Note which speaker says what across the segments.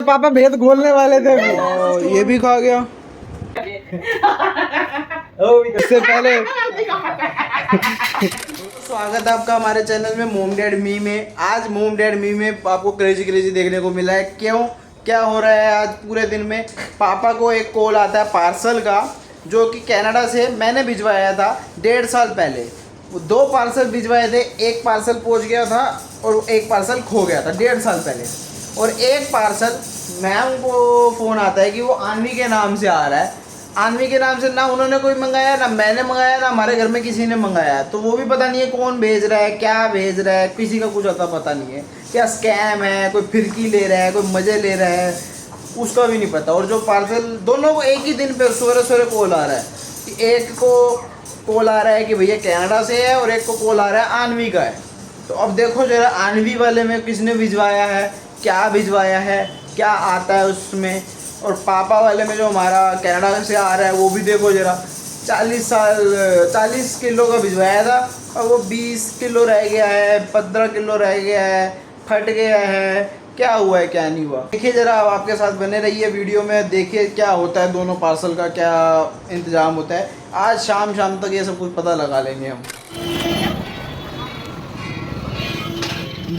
Speaker 1: पापा भेद खोलने वाले थे ये भी खा गया। इससे पहले स्वागत है आपका हमारे चैनल में मोम डैड मी में। आज मोम डैड मी में आपको क्रेजी देखने को मिला है। क्यों, क्या हो रहा है आज पूरे दिन में? पापा को एक कॉल आता है पार्सल का, जो कि कनाडा से मैंने भिजवाया था 1.5 साल पहले। वो 2 पार्सल भिजवाए थे, एक पार्सल पहुंच गया था और एक पार्सल खो गया था 1.5 साल पहले। और एक पार्सल मैम को फ़ोन आता है कि वो आन्वी के नाम से आ रहा है। आन्वी के नाम से ना उन्होंने कोई मंगाया, ना मैंने मंगाया, ना हमारे घर में किसी ने मंगाया। तो वो भी पता नहीं है कौन भेज रहा है, क्या भेज रहा है, किसी का कुछ आता पता नहीं है। क्या स्कैम है, कोई फिरकी ले रहा है, कोई मज़े ले रहा है, उसका भी नहीं पता। और जो पार्सल दोनों को एक ही दिन पे सवेरे कॉल आ रहा है कि एक को कॉल आ रहा है कि भैया कनाडा से है और एक को कॉल आ रहा है आन्वी का है। तो अब देखो जरा आन्वी वाले में किसने भिजवाया है, क्या भिजवाया है, क्या आता है उसमें। और पापा वाले में जो हमारा कनाडा से आ रहा है वो भी देखो जरा। 40 किलो का भिजवाया था और वो 20 किलो रह गया है, 15 किलो रह गया है, फट गया है। क्या हुआ है, क्या नहीं हुआ, देखिए जरा। आप आपके साथ बने रहिए वीडियो में, देखिए क्या होता है, दोनों पार्सल का क्या इंतज़ाम होता है। आज शाम तक ये सब कुछ पता लगा लेंगे हम।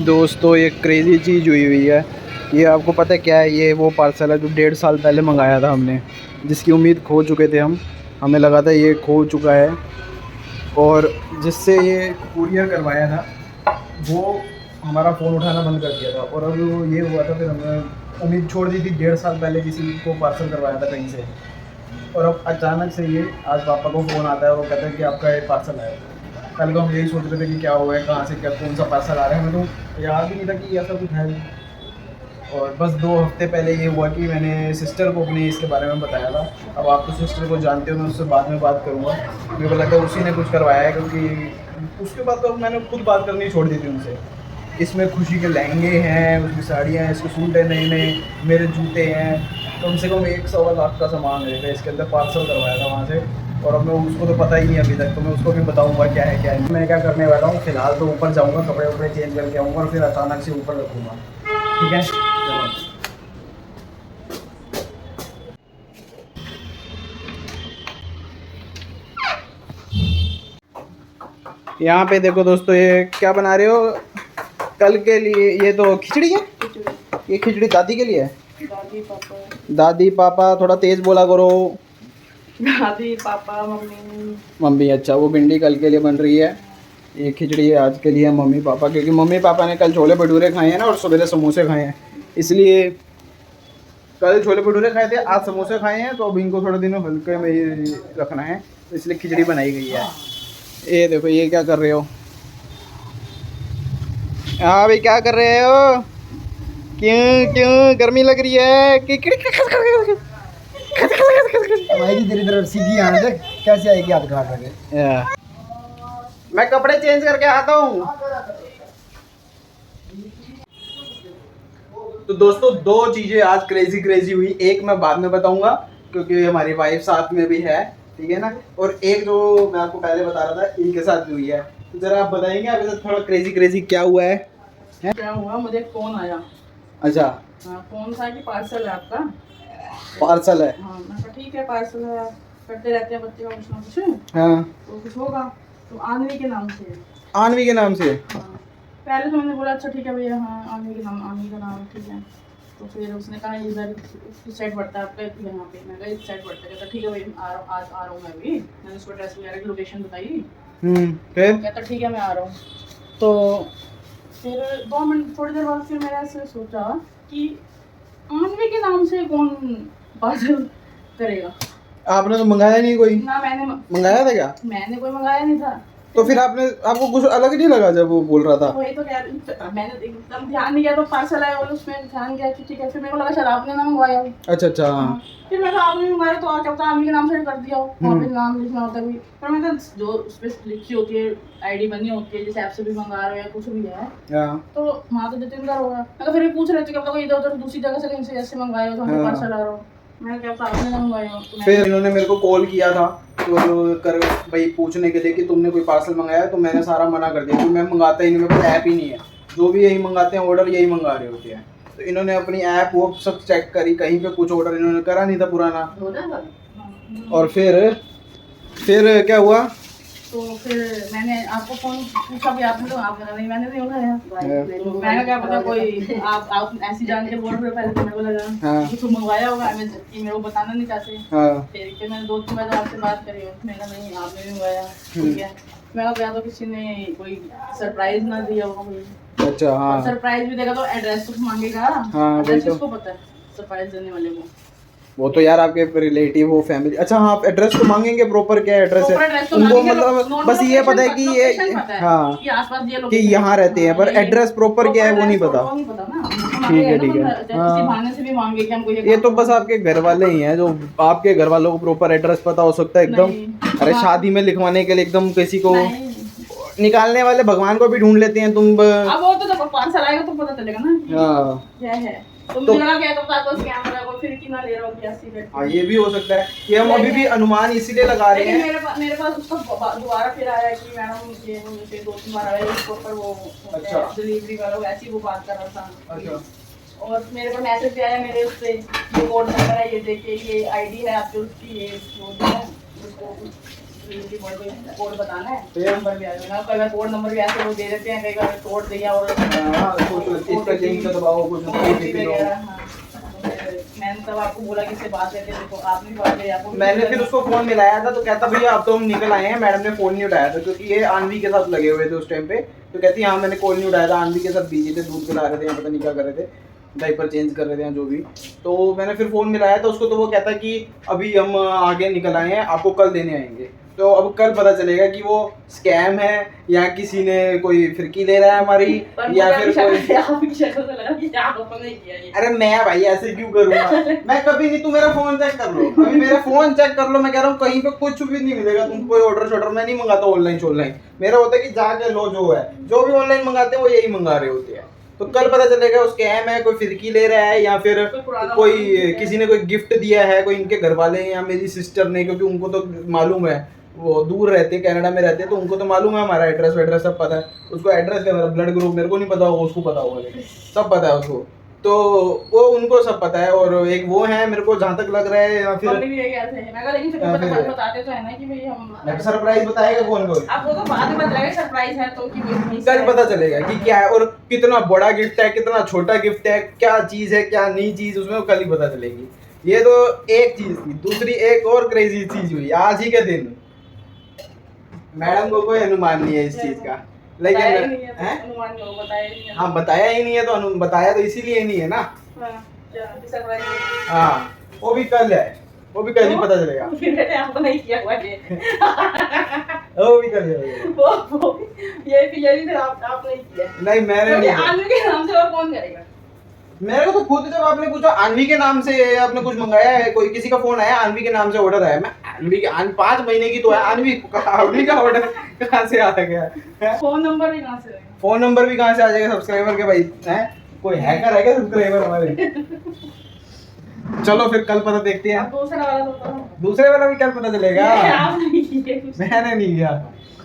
Speaker 1: दोस्तों एक क्रेज़ी चीज़ हुई है। ये आपको पता है क्या है? ये वो पार्सल है जो 1.5 साल पहले मंगाया था हमने, जिसकी उम्मीद खो चुके थे हम। हमें लगा था ये खो चुका है, और जिससे ये कुरियर करवाया था वो हमारा फ़ोन उठाना बंद कर दिया था। और अब ये हुआ था, फिर हमने उम्मीद छोड़ दी थी। 1.5 साल पहले किसी को पार्सल करवाया था कहीं से, और अब अचानक से ये आज पापा को फ़ोन आता है और वो कहते हैं कि आपका ये पार्सल आया। कल को हम यही सोच रहे थे कि क्या हुआ है, कहाँ से क्या कौन सा पार्सल आ रहा है, हमें तो याद ही नहीं था कि ऐसा कुछ है। और बस 2 हफ्ते पहले ये हुआ कि मैंने सिस्टर को अपने इसके बारे में बताया था। अब आप तो सिस्टर को जानते हो, मैं उससे बाद में बात करूँगा। मेरे को लगता है उसी ने कुछ करवाया है, क्योंकि उसके बाद तो मैंने खुद बात करनी छोड़ दी थी उनसे। इसमें खुशी के लहंगे हैं, उसकी साड़ियाँ हैं, इसके सूट हैं नए, मेरे जूते हैं, कम से कम 1-1.25 लाख का सामान रहेगा इसके अंदर। पार्सल करवाया था वहाँ से, और अब मैं उसको तो पता ही नहीं अभी तक, तो मैं उसको भी बताऊंगा क्या है क्या है। मैं क्या करने वाला हूँ, फिलहाल तो ऊपर जाऊँगा, कपड़े वपड़े चेंज करके आऊँगा और फिर अचानक से ऊपर रखूँगा। ठीक है, चलो। यहाँ पे देखो दोस्तों, ये क्या बना रहे हो कल के लिए? ये तो खिचड़ी है। ये खिचड़ी दादी के लिए है। दादी पापा थोड़ा तेज बोला करो।
Speaker 2: दादी पापा मम्मी।
Speaker 1: मम्मी, अच्छा। वो भिंडी कल के लिए बन रही है, ये खिचड़ी है आज के लिए मम्मी पापा, क्योंकि मम्मी पापा ने कल छोले भटूरे खाए हैं ना, और सवेरे समोसे खाए हैं, इसलिए कल छोले भटूरे खाए थे, आज समोसे खाए हैं। तो अब इनको थोड़े दिनों हल्के में ही रखना है, तो इसलिए खिचड़ी बनाई गई है। ये देखो, ये क्या कर रहे हो? हाँ भाई, क्या कर रहे हो? क्यों गर्मी लग रही है?
Speaker 3: आएगी तेरी तरफ सीधी यहाँ से, कैसे आएगी हाथ खा करके?
Speaker 1: मैं कपड़े चेंज करके आता हूँ। तो दोस्तों 2 चीजें आज क्रेजी हुई। एक मैं बाद में बताऊंगा क्योंकि हमारी वाइफ साथ में भी है, ठीक है ना। और एक जो मैं आपको पहले बता रहा था, इनके साथ भी हुई है। तो जरा आप बताएंगे अभी तक थोड़ा क्रेजी क्या हुआ है?
Speaker 2: क्या हुआ, मुझे फोन आया।
Speaker 1: अच्छा,
Speaker 2: हाँ, फोन था कि पार्सल है आपका।
Speaker 1: पार्सल है।
Speaker 2: हाँ, मैं कहा ठीक है, पार्सल है, करते रहते हैं बच्चे का कुछ ना कुछ।
Speaker 1: हाँ,
Speaker 2: तो कुछ होगा। तो आन्वी के नाम से।
Speaker 1: आन्वी के नाम से?
Speaker 2: हाँ, पहले तो मैंने बोला अच्छा ठीक है भैया, हाँ आन्वी का नाम ठीक है। तो फिर उसने कहा इधर इस साइड पड़ता है आपका, यहाँ पे। मैं कहा इस साइड पड़ता है। कहता ठीक है भाई, आज आ रहा हूँ मैं भी। मैंने उसको एड्रेस वगैरह की लोकेशन बताई।
Speaker 1: फिर
Speaker 2: कहता ठीक है मैं आ रहा हूँ। तो फिर 2 मिनट थोड़ी देर बाद फिर मैंने ऐसे सोचा कि आन्वी के नाम से कौन पार्सल करेगा।
Speaker 1: आपने तो मंगाया नहीं कोई?
Speaker 2: ना, मैंने
Speaker 1: मंगाया था क्या?
Speaker 2: मैंने कोई मंगाया नहीं था।
Speaker 1: तो फिर आपको कुछ अलग नहीं लगा जब वो बोल रहा था?
Speaker 2: वही तो कह, मैंने एकदम ध्यान नहीं किया, तो पार्सल आया और उसमें ध्यान गया कि ठीक है। फिर मेरे को लगा शायद आपने ना मंगवाया हो।
Speaker 1: अच्छा।
Speaker 2: हाँ। फिर मैं कहा आपने मंगवाया तो क्या पता आन्वी के नाम से कर दिया हो, वहाँ पे नाम लिखना होता भी। पर मैं कहा जो उस पर लिखी होती है, आईडी बनी होती है, जैसे ऐप से भी मंगा रहे हो या कुछ भी है, तो वहाँ तो जतिंदर होगा। मैं कहा फिर भी पूछ रहे थे कब तक इधर उधर दूसरी जगह से कहीं से ऐसे मंगाए हो तो हमें पार्सल आ रहा हो। मैं क्या पता आपने ना मंगवाया हो।
Speaker 1: फिर इन्होंने मेरे को कॉल किया था तो कर भाई पूछने के लिए कि तुमने कोई पार्सल मंगाया, तो मैंने सारा मना कर दिया क्योंकि मैं मंगाता ही नहीं, मेरे पास ऐप ही नहीं है। जो भी यही मंगाते हैं ऑर्डर, यही मंगा रहे होते हैं। तो इन्होंने अपनी ऐप वो सब चेक करी, कहीं पे कुछ ऑर्डर इन्होंने करा नहीं था पुराना। और फिर क्या हुआ?
Speaker 2: तो फिर मैंने आपको फोन पूछा भी आपने, तो आपने कहा नहीं मैंने नहीं उठाया। तो मैंने क्या पता कोई आप ऐसी जान के बोल रहे, पहले तो मेरे को लगा कुछ मंगवाया होगा, हमें कि मेरे को बताना नहीं चाहते। फिर मैंने 2-3 बार आपसे बात करी, मैंने कहा नहीं आपने नहीं मंगवाया, ठीक है। मैं क्या तो किसी ने कोई सरप्राइज ना दिया होगा मुझे।
Speaker 1: अच्छा हाँ,
Speaker 2: सरप्राइज भी देगा तो एड्रेस तो मांगेगा।
Speaker 1: हाँ
Speaker 2: एड्रेस किसको पता है सरप्राइज देने वाले को?
Speaker 1: वो तो यार आपके रिलेटिव हो, फैमिली। अच्छा हाँ, एड्रेस तो मांगेंगे, प्रॉपर क्या एड्रेस है
Speaker 2: तो
Speaker 1: उनको, मतलब बस ये पता है कि ये हाँ कि यहाँ रहते हैं, पर एड्रेस प्रॉपर क्या है वो नहीं पता। ठीक है ठीक है, हाँ ये तो बस आपके घर वाले ही हैं जो आपके घर वालों को प्रॉपर एड्रेस पता हो सकता है एकदम। अरे शादी में लिखवाने के लिए एकदम किसी को निकालने वाले भगवान को भी ढूंढ लेते हैं तुम।
Speaker 2: अब वो तो जब 5 साल आएगा तो पता चलेगा ना क्या है। तो मुझे लगा क्या तो स्कैम है, वो फिर की ना ले रहा हूं क्या सिगरेट।
Speaker 1: हां ये भी हो सकता है कि हम अभी भी अनुमान इसीलिए लगा रहे हैं।
Speaker 2: मेरे पास उसका दोबारा फिर आया कि मैडम ये मुझे 2-3 बार आया उसके ऊपर वो डिलीवरी वाला ऐसी वो बात कर रहा था। अच्छा। और मेरे को मैसेज भी आया मेरे उससे, ये कोड नंबर है, ये देखिए ये आईडी है आपकी, उसकी ये जो है उसको डिलीवरी बॉय को कोड बताना है। तो नंबर भी आएगा, कई बार कोड नंबर भी ऐसे वो दे देते हैं, कई बार तोड़ दिया और हां इसका लिंक दबाओ कुछ मैंने तब आपको बोला कि इससे बात करते देखो आपने बात करी आपको। मैंने फिर उसको फोन मिलाया था तो कहता भैया अब तो हम निकल आए हैं। मैडम ने फोन नहीं उठाया था क्योंकि ये आनवी के साथ लगे हुए थे उस टाइम पे। तो कहती हाँ मैंने कॉल नहीं उठाया था, आनवी के साथ बिजी थे, दूध पिला रहे थे या पता नहीं क्या कर रहे थे, डायपर चेंज कर रहे थे जो भी। तो मैंने फिर फ़ोन मिलाया था उसको, तो वो कहता कि अभी हम आगे निकल आए हैं, आपको कल देने आएंगे। तो अब कल पता चलेगा कि वो स्कैम है या किसी ने कोई फिरकी ले रहा है हमारी, या फिर कोई अरे मैं भाई ऐसे क्यों करूँगा मैं कभी नहीं। तू मेरा फ़ोन चेक कर लो, अभी मेरा फ़ोन चेक कर लो। मैं कह रहा हूँ कहीं पे कुछ भी नहीं मिलेगा तुमको, कोई ऑर्डर शॉर्डर मैं नहीं मंगाता ऑनलाइन। मेरा होता है कि जाके लो, जो है जो भी ऑनलाइन मंगाते हैं वो यही मंगा रहे होते हैं। तो कल पता चलेगा वो स्कैम है, कोई फिरकी ले रहा है या फिर कोई किसी ने कोई गिफ्ट दिया है, कोई इनके घर वाले या मेरी सिस्टर ने, क्योंकि उनको तो मालूम है वो दूर रहते हैं, कनाडा में रहते हैं, तो उनको तो मालूम है हमारा एड्रेस सब पता है उसको। एड्रेस का मेरा ब्लड ग्रुप मेरे को नहीं पता होगा, उसको पता होगा, लेकिन सब पता है उसको। तो वो उनको सब पता है। और एक वो है मेरे को जहाँ तक लग रहा है, या फिर सरप्राइज बताएगा कौन को, कल पता चलेगा कि क्या है और कितना बड़ा गिफ्ट है, कितना छोटा गिफ्ट है, क्या चीज है क्या नहीं चीज, उसमें कल ही पता चलेगी। ये तो एक चीज थी। दूसरी एक और क्रेजी चीज हुई आज ही के दिन। मैडम को कोई अनुमान नहीं है इस चीज का, लेकिन हाँ बताया ही नहीं है तो बताया तो इसीलिए नहीं है ना। हाँ वो भी कल है, वो भी कल ही पता चलेगा। नहीं किया हुआ
Speaker 1: वो भी कल
Speaker 2: ये फिर आपने किया
Speaker 1: नहीं, मैंने नहीं।
Speaker 2: आनवी के नाम से और कौन करेगा?
Speaker 1: मेरे को तो खुद जब आपने पूछा आनवी के नाम से आपने कुछ मंगाया है, कोई किसी का फोन आया आनवी के नाम से ऑर्डर आया, मैं आनवी के 5 महीने की तो है, आनवी का ऑर्डर कहाँ से आ गया?
Speaker 2: फोन नंबर भी कहाँ से आएगा?
Speaker 1: फोन नंबर भी कहाँ से आ जाएगा सब्सक्राइबर के भाई? हैं कोई हैकर है क्या सब्सक्राइबर हमारे? चलो फिर कल पता देखते हैं। दूसरे वाला भी कल पता चलेगा। मैंने नहीं किया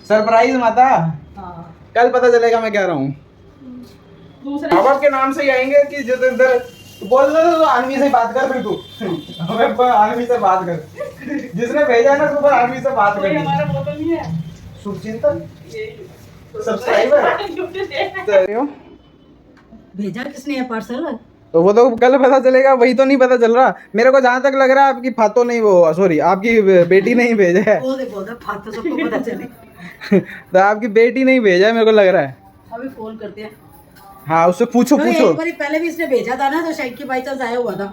Speaker 1: सरप्राइज माता, कल पता चलेगा। मैं कह रहा हूँ अब आपके नाम से ही आएंगे कि जो इधर बोल रहे तो आनवी से बात कर, फिर तू हमें आनवी से बात कर, जिसने भेजा है ना तो आनवी से बात कर।
Speaker 2: हमारा वो तो नहीं है
Speaker 1: शुभचिंतन सब्सक्राइबर
Speaker 4: भेजा किसने है पार्सल?
Speaker 1: तो वो तो कल पता चलेगा, वही तो नहीं पता चल रहा मेरे को। जहाँ तक लग रहा है आपकी फातो नहीं, वो सॉरी आपकी बेटी नहीं भेजा है।
Speaker 4: फातो सबको पता चले।
Speaker 1: तो आपकी बेटी नहीं भेजा है मेरे को लग रहा है।
Speaker 4: अभी फोन करते हैं।
Speaker 1: हाँ उससे पूछो।
Speaker 4: एक बार पहले भी इसने भेजा था ना, तो शायद की बाई चांस आया हुआ था,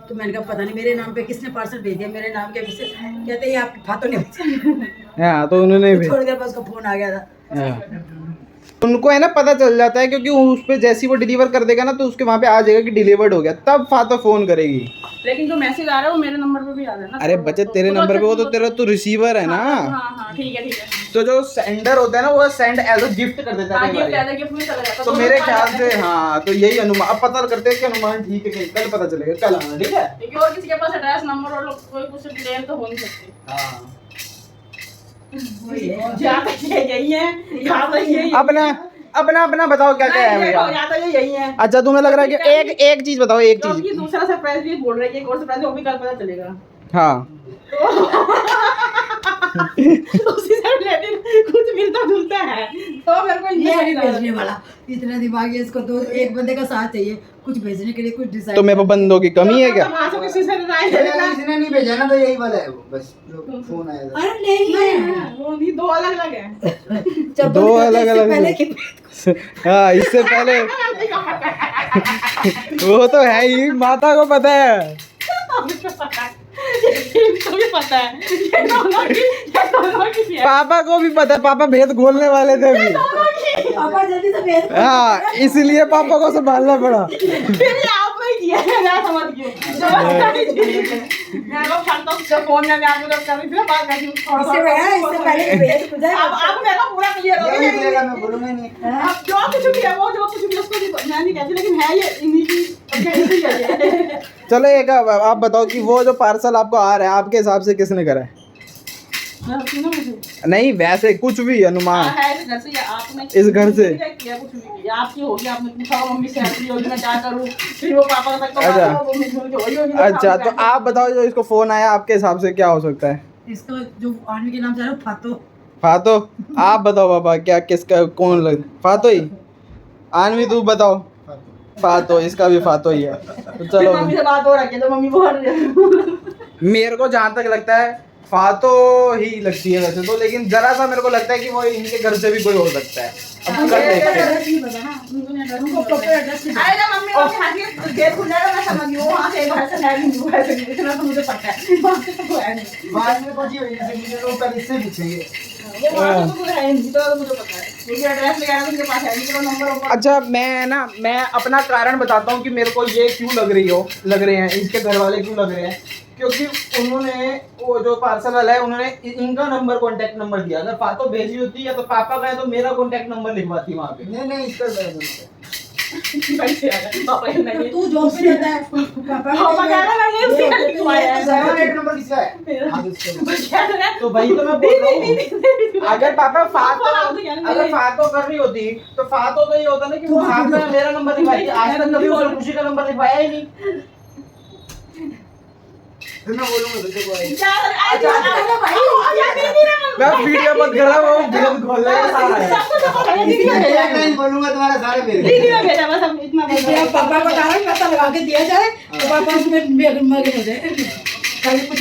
Speaker 4: तो मैंने कहा पता नहीं मेरे नाम पे किसने पार्सल भेज दिया, मेरे नाम के किससे, कहते ये आपकी फातो नहीं भेजा।
Speaker 1: हाँ तो उन्होंने
Speaker 4: थोड़ी देर बाद उसका फोन आ गया था।
Speaker 1: उनको है ना पता चल जाता है, क्योंकि उस पे जैसे वो डिलीवर कर देगा ना तो उसके वहाँ पे आ जाएगा कि डिलीवर्ड हो गया, तब फातो फोन करेगी।
Speaker 2: लेकिन जो मैसेज आ रहा है वो मेरे नंबर पे भी आ रहा है ना।
Speaker 1: अरे बच्चे तेरे नंबर पे, वो तो तेरा तो रिसीवर है ना।
Speaker 2: हाँ ठीक है।
Speaker 1: तो जो सेंडर होता है ना वो सेंड एज अ गिफ्ट कर देता है। तो मेरे ख्याल से हाँ तो यही अनुमान, अब पता करते हैं कि अनुमान ठीक है, कल पता चलेगा, कल आना ठीक है।
Speaker 2: और किसी के पास एड्रेस नंबर और कोई कुछ डिटेल तो हो नहीं सकती।
Speaker 1: हाँ
Speaker 2: अपना
Speaker 1: अपना अपना बताओ क्या क्या है भैया।
Speaker 2: या तो ये यही है।
Speaker 1: अच्छा तुम्हें लग रहा है कि एक चीज बताओ, एक चीज।
Speaker 2: क्योंकि दूसरा सरप्राइज भी बोल रहे हैं कि एक और सरप्राइज वो भी कल पता चलेगा।
Speaker 1: हाँ
Speaker 2: उसी से रिलेटेड कुछ मिलता जुलता है तो मेरे को
Speaker 4: ये नहीं भेजने वाला, इतना दिमाग है इसको। तो एक बंदे का साथ चाहिए कुछ भेजने के लिए, कुछ डिसाइड।
Speaker 1: तो मेरे बंदों की कमी है क्या?
Speaker 2: किसी से राय
Speaker 3: इसने नहीं भेजा ना, तो यही वाला है वो, बस फोन आया था।
Speaker 4: अरे नहीं है,
Speaker 2: वो भी दो अलग अलग है।
Speaker 1: दो अलग अलग
Speaker 4: पहले की
Speaker 1: हाँ इससे पहले वो तो है ही, माता को पता है।
Speaker 2: इनको भी पता है ये दोनों की है।
Speaker 1: पापा को भी पता है, पापा भेद खोलने वाले थे अभी।
Speaker 4: पापा जल्दी से भेज।
Speaker 1: हाँ इसलिए पापा को संभालना पड़ा।
Speaker 2: फिर ये आपने ही किया है, मैं समझ गई। मैं लोग फटता उसका फोन में मैं आपको जब कर रही थी ना बात कर रही हूँ
Speaker 4: इससे पहले की भेज मुझे।
Speaker 2: अब मेरा पूरा क्लियर हो
Speaker 3: यही
Speaker 2: गया।
Speaker 3: मिलेगा, मैं बोलूंगा नहीं।
Speaker 2: अब जो कुछ भी है वो जो कुछ भी उसको भी मैं नहीं कहती, लेकिन है ये इन्हीं की इसी है।
Speaker 1: चलो एक आप बताओ कि वो जो पार्सल आपको आ रहा है आपके हिसाब से किसने करा है? नहीं वैसे कुछ भी अनुमान
Speaker 2: है इस घर से या आपने
Speaker 1: इस घर से?
Speaker 2: किया कुछ भी किया आपकी होगी, आपने पूछा मम्मी से ऐसी होगी मैं क्या करूँ, फिर वो पापा तक तो
Speaker 1: अच्छा।
Speaker 2: वो होगी होगी।
Speaker 1: अच्छा तो आप बताओ जो इसको फोन आया आपके हिसाब से क्या हो सकता है?
Speaker 4: इसका जो आदमी के नाम से फातो।
Speaker 1: फातो, आप बताओ पापा क्या किसका कौन लग फातो ही? आनवी तू बताओ। फातो, इसका भी फातो ही है। तो चलो
Speaker 2: मम्मी से बात हो रही है तो मम्मी बोल रही है।
Speaker 1: मेरे को जहाँ तक लगता है फातो ही लगती है वैसे तो, लेकिन जरा सा मेरे को लगता है कि वो इनके घर से भी कोई हो सकता है। अब कर देखते हैं।
Speaker 2: अरे ना मम्मी वो खाती गेट खुल जाएगा मैं समझ गई, वहाँ से घर से नहीं हुआ है, इतना तो मुझे पता है। वहाँ से तो है नहीं,
Speaker 3: बाद में पहुंची हुई है, मुझे तो ऊपर इससे पूछेंगे।
Speaker 2: वो वहाँ से तो है नहीं, तो मुझे पता है क्योंकि एड्रेस ले आया उनके पास है नहीं, तो नंबर ऊपर।
Speaker 1: अच्छा मैं अपना कारण बताता हूँ कि मेरे को ये क्यों लग रहे हैं इसके घर वाले क्यों लग रहे हैं, क्योंकि उन्होंने वो जो पार्सल वाला है उन्होंने इनका नंबर कांटेक्ट नंबर दिया। अगर फातो भेजी होती या तो पापा का है तो मेरा कांटेक्ट नंबर लिखवाती वहाँ पे।
Speaker 3: नहीं इसका बराबर
Speaker 2: भाई से आया पापा ही नहीं
Speaker 4: तू जॉब पे जाता है, पापा
Speaker 2: पापा कह रहा है ये उसका लिखवाया है।
Speaker 3: 7 नंबर किसका है? हाँ, इसका।
Speaker 1: तो वही तो मैं बोल रहा हूँ, अगर पापा अगर फातो कर रही होती तो फातो तो ये होता ना कि वो हाथ में मेरा नंबर लिखवाई। आज तक कभी उसने खुशी का नंबर लिखवाया ही नहीं।
Speaker 3: फिर मैं बोलूंगा तुझे कोई।
Speaker 1: मैं वीडियो बंद कर रहा हूँ, वो भेद खोल रहा है सारा है।
Speaker 3: एक नहीं बोलूंगा तुम्हारे सारे मेरे।
Speaker 2: दीदी ने भेजा बस, हम इतना बोल रहे हैं।
Speaker 4: पापा को कारण पता लगा के दिया जाए तो पापा उसमें मगन हो जाए। कभी कुछ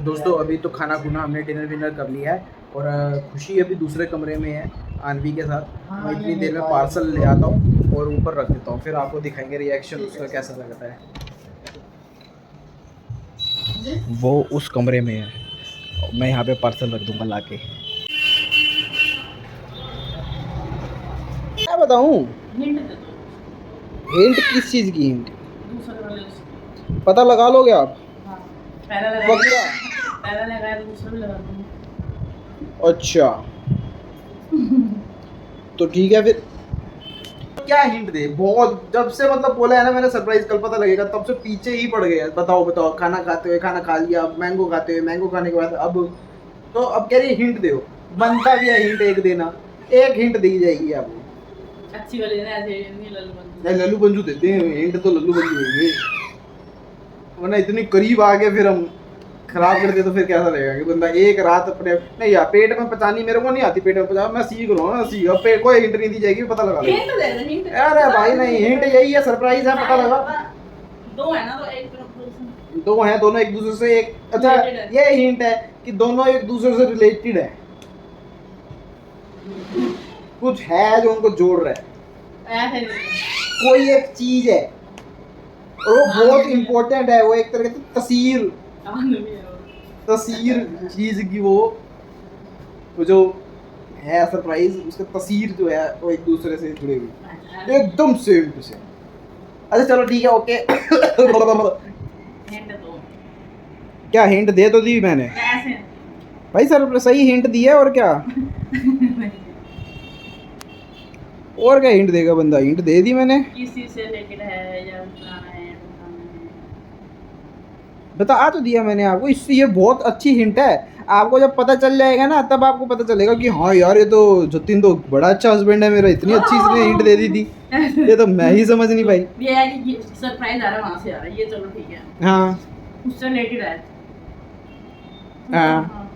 Speaker 1: दोस्तों अभी तो खाना खुना हमने डिनर विनर कर लिया है और खुशी अभी दूसरे कमरे में है आनवी के साथ। मैं इतनी देर में पार्सल ले आता हूँ और ऊपर रख देता हूँ, फिर आपको दिखाएंगे रिएक्शन उसका कैसा लगता है। वो उस कमरे में है, मैं यहाँ पे पार्सल रख दूंगा लाके। क्या बताऊँ? हिंट किस चीज़ की हिंट?
Speaker 2: दूसरे वाले से।
Speaker 1: पता लगा लोगे आप?
Speaker 2: हाँ, पहला लगाया तो दूसरा भी लगा दूंगा।
Speaker 1: अच्छा तो ठीक है फिर क्या हिंट दे। बहुत जब से मतलब बोला है ना मैंने सरप्राइज कल पता लगेगा तब से पीछे ही पड़ गए। बताओ खाना खाते हुए खाना खा लिया, मैंगो खाते हुए मैंगो खाने के बाद अब कह रही हिंट दो। बनता भी है हिंट एक देना, एक हिंट दी जाएगी आपको।
Speaker 2: अच्छी वाली है ना, ऐसे नहीं लल्लू बंदू।
Speaker 1: लल्लू पंजू देते हैं हिंट तो लल्लू पंजू देंगे, वरना इतनी करीब आ गए फिर हम खराब कर दे तो फिर कैसा लगेगा कि बंदा एक रात अपने नहीं यार पेट में पचानी मेरे को नहीं आती, पेट में पचा मैं सीख रहा हूँ ना सीख। अब पेट कोई हिंट नहीं दी जाएगी पता लगा लेंगे।
Speaker 2: हिंट दे दे, हिंट।
Speaker 1: अरे भाई नहीं हिंट यही है, सरप्राइज है, पता लगा।
Speaker 2: दो है ना तो एक
Speaker 1: दो हैं दोनों एक दूसरे से एक अच्छा ये हिंट है कि दोनों एक दूसरे से रिलेटेड है, कुछ है जो उनको जोड़ रहा है,
Speaker 2: ऐसे
Speaker 1: कोई एक चीज है और वो बहुत इम्पोर्टेंट है। वो एक तरह की तस्वीर चीज की वो जो है सरप्राइज उसका तस्वीर जो है वो एक दूसरे से जुड़े हुए एकदम सेम टू सेम। अच्छा चलो ठीक है ओके।
Speaker 2: हिंट दो।
Speaker 1: क्या हिंट दे तो दी मैंने
Speaker 2: ऐसे
Speaker 1: भाई सर, सही हिंट दिया और क्या और क्या हिंट देगा बंदा, हिंट दे दी मैंने।
Speaker 2: किस चीज से रिलेटेड है या पुराना है
Speaker 1: बता तो दिया मैंने आपको, इससे ये बहुत अच्छी हिंट है। आपको जब पता चल जाएगा ना तब आपको पता चलेगा कि हाँ यार ये तो जतिन तो बड़ा अच्छा हस्बैंड है मेरा, इतनी अच्छी इसने हिंट दे दी थी, ये तो मैं ही समझ नहीं पाई।
Speaker 2: ये है कि सरप्राइज आ रहा है वहाँ से आ रहा है, ये चलो ठीक है,
Speaker 1: हाँ
Speaker 2: उससे रिलेटेड है।
Speaker 1: हाँ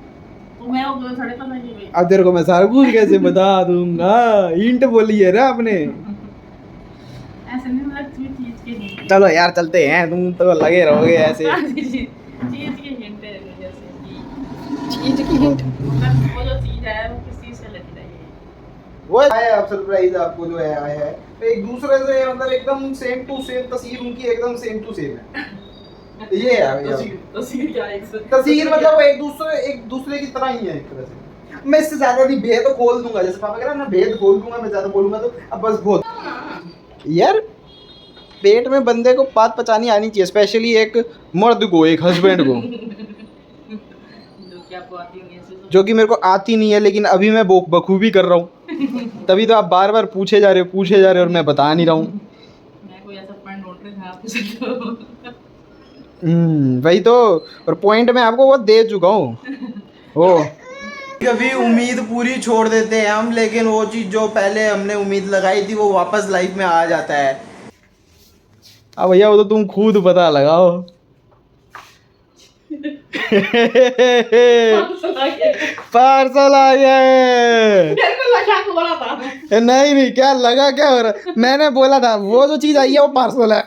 Speaker 2: तो मैं वो साढ़े पता नहीं गई।
Speaker 1: अब तेरे को मैं सारा कुछ कैसे बता दूंगा, हिंट बोली है ना आपने।
Speaker 2: ऐसे नहीं मतलब चीज के हिंट।
Speaker 1: चलो यार चलते हैं, तुम तो लगे रहोगे ऐसे।
Speaker 2: चीज के हिंट है जैसे कि
Speaker 1: चीज की हिंट
Speaker 2: मतलब वो जो चीज है वो किस चीज से रिलेटेड है ये।
Speaker 1: वो आया अब सरप्राइज आपको जो है आया है, तो एक दूसरे से मतलब एकदम सेम टू सेम तस्वीर उनकी एकदम सेम टू सेम है। ये है
Speaker 2: तस्वीर क्या है
Speaker 1: तस्वीर मतलब वो एक दूसरे की तरह ही है एक तरह से। मैं इससे ज्यादा नहीं भेद खोल दूंगा, जैसे पापा कह रहा ना भेद खोल दूंगा, मैं ज्यादा बोलूंगा तो अब बस बहुत यार पेट में बंदे को बात पचानी आनी चाहिए, स्पेशली एक मर्द को, एक हस्बैंड को जो कि मेरे को आती नहीं है, लेकिन अभी मैं बखूबी कर रहा हूँ। तभी तो आप बार बार पूछे जा रहे हो और मैं बता नहीं रहा हूँ।
Speaker 2: मैं कोई ऐसा पॉइंट ढूंढ रही हूं आपके साथ।
Speaker 1: वही तो, और पॉइंट मैं आपको वो दे चुका हूँ। ओ कभी उम्मीद पूरी छोड़ देते हैं हम, लेकिन वो चीज़ जो पहले हमने उम्मीद लगाई थी वो वापस लाइफ में आ जाता है। अब भैया वो तो तुम खुद पता लगाओ। पार्सल आ गया है। नहीं क्या लगा, क्या हो रहा, मैंने बोला था वो जो चीज़ आई है वो पार्सल है।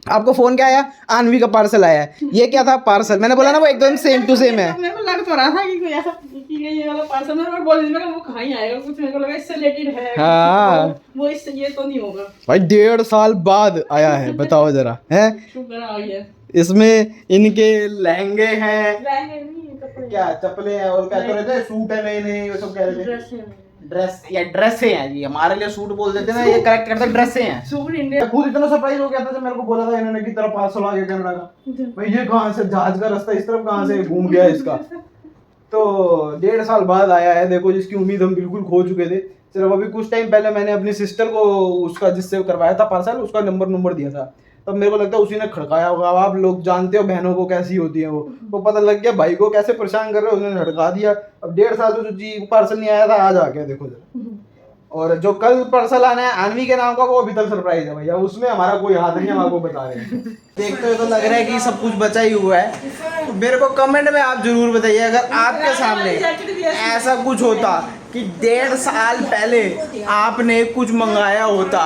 Speaker 1: आपको फोन क्या आया, आनवी का पार्सल आया है। ये क्या था, पार्सल। मैंने बोला ना वो एकदम सेम टू सेम है।
Speaker 2: मेरे को लग तो रहा था कि कोई ऐसा कि ये वाला पार्सल मेरे को बोल दिया, वो कहाँ ही आएगा, कुछ मेरे को लगा इससे रिलेटेड है।
Speaker 1: हाँ
Speaker 2: वो इससे ये तो नहीं होगा
Speaker 1: भाई, 1.5 साल बाद आया है, बताओ जरा है।
Speaker 2: शुक्र आ गया।
Speaker 1: इसमें इनके लहंगे हैं,
Speaker 2: लहंगे नहीं, कपड़े,
Speaker 1: क्या चप्पले हैं, और क्या कह रहे थे, सूट है नए नए, वो सब कह रहे थे।
Speaker 2: ड्रेस है,
Speaker 1: ड्रेस या ड्रेसें हैं जी, हमारे लिए सूट बोल देते ना, ये करेक्ट करते ड्रेसें हैं।
Speaker 2: Suit India.
Speaker 1: मैं खुद इतना सरप्राइज हो गया था जब मेरे को बोला था इन्होंने की तरफ पार्सल आ गया कनाडा का। भाई ये कहाँ से, जहाज का रास्ता इस तरफ कहाँ से घूम गया इसका। तो 1.5 साल बाद आया है, देखो जिसकी उम्मीद हम बिल्कुल खो चुके थे। सिर्फ अभी कुछ टाइम पहले मैंने अपनी सिस्टर को उसका जिससे करवाया था पार्सल, उसका नंबर दिया था, तब मेरे को लगता है उसी ने खड़काया होगा। अब आप लोग जानते हो बहनों को कैसी होती है, वो पता लग गया भाई को कैसे परेशान कर रहे हो, उन्होंने खड़का दिया। अब 1.5 साल से जो जी पार्सल नहीं आया था, आज आ गया देखो जरा। और जो कल पार्सल आना है आनवी के नाम का, वो अभी तक सरप्राइज है भैया, उसमें हमारा कोई हाथ नहीं है, हम आपको बता रहे हैं। देखते हुए तो लग रहा है कि सब कुछ बचा ही हुआ है। तो मेरे को कमेंट में आप जरूर बताइए, अगर आपके सामने ऐसा कुछ होता कि 1.5 साल पहले आपने कुछ मंगाया होता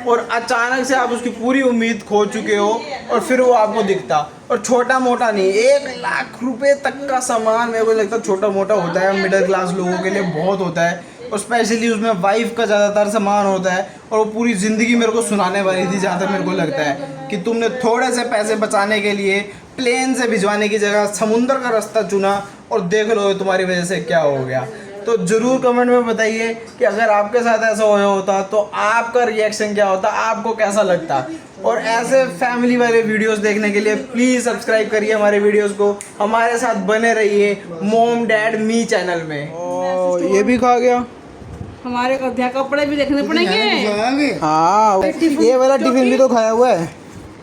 Speaker 1: और अचानक से आप उसकी पूरी उम्मीद खो चुके हो, और फिर वो आपको दिखता, और छोटा मोटा नहीं, 1 लाख रुपए तक का सामान, मेरे को लगता है छोटा मोटा होता है, मिडिल क्लास लोगों के लिए बहुत होता है, और स्पेशली उसमें वाइफ का ज़्यादातर सामान होता है, और वो पूरी ज़िंदगी मेरे को सुनाने वाली थी, जहाँ तक मेरे को लगता है कि तुमने थोड़े से पैसे बचाने के लिए प्लेन से भिजवाने की जगह समुंदर का रास्ता चुना, और देख लो तुम्हारी वजह से क्या हो गया। तो ज़रूर कमेंट में बताइए कि अगर आपके साथ ऐसा होया होता तो आपका रिएक्शन क्या होता, आपको कैसा लगता। और ऐसे फैमिली वाले वीडियोस देखने के लिए प्लीज़ सब्सक्राइब करिए हमारे वीडियोस को, हमारे साथ बने रहिए मॉम डैड मी चैनल में। ओ ये भी खा गया,
Speaker 2: हमारे कपड़े भी देखने पड़ेंगे।
Speaker 1: हाँ ये वाला टिफिन भी तो खाया हुआ है।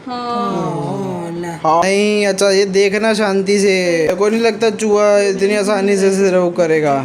Speaker 1: हाँ नहीं अच्छा, ये देखना शांति से, कोई नहीं लगता चूहा इतनी आसानी से सर्व करेगा।